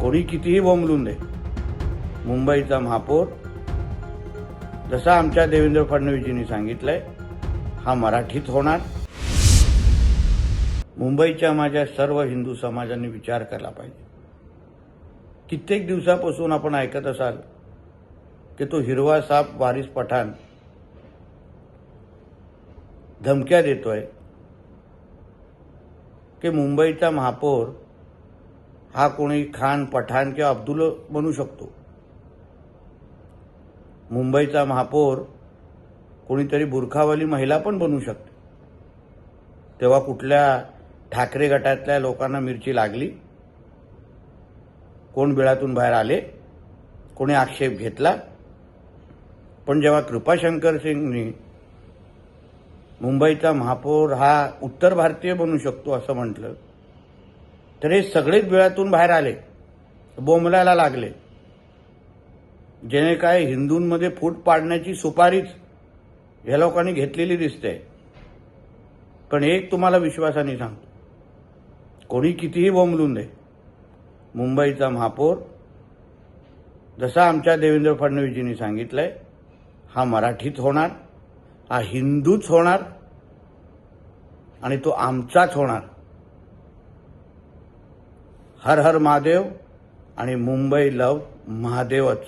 कोणी कितीही बोंबलून दे, मुंबईचा महापौर जसा आमच्या देवेंद्र फडणवीसजींनी सांगितलंय हा मराठीत होणार. मुंबईच्या माझ्या सर्व हिंदू समाजाने विचार केला पाहिजे. कित्येक दिवसापासून आपण ऐकत असाल की तो हिरवा साप वारिस पठाण धमक्या देतोय की मुंबईचा महापौर हा कोणी खान, पठाण किंवा अब्दुल बनू शकतो. मुंबईचा महापौर कोणीतरी बुरखावाली महिला पण बनू शकते. तेव्हा कुठल्या ठाकरे गटातल्या लोकांना मिरची लागली, कोण बिळातून बाहेर आले, कोणी आक्षेप घेतला. पण जेव्हा कृपाशंकर सिंगनी मुंबईचा महापौर हा उत्तर भारतीय बनू शकतो असं म्हटलं, तर हे सगळेच बिळातून बाहेर आले, बोंबलायला लागले. जेणे काय हिंदूंमध्ये फूट पाडण्याची सुपारीच ह्या लोकांनी घेतलेली दिसते. पण एक तुम्हाला विश्वासाने सांगतो, कोणी कितीही बोंबलून दे, मुंबईचा महापौर जसा आमच्या देवेंद्र फडणवीसजींनी सांगितलंय हा मराठीत होणार, हा हिंदूच होणार आणि तो आमचाच होणार. हर हर महादेव आणि मुंबई लव महादेवच.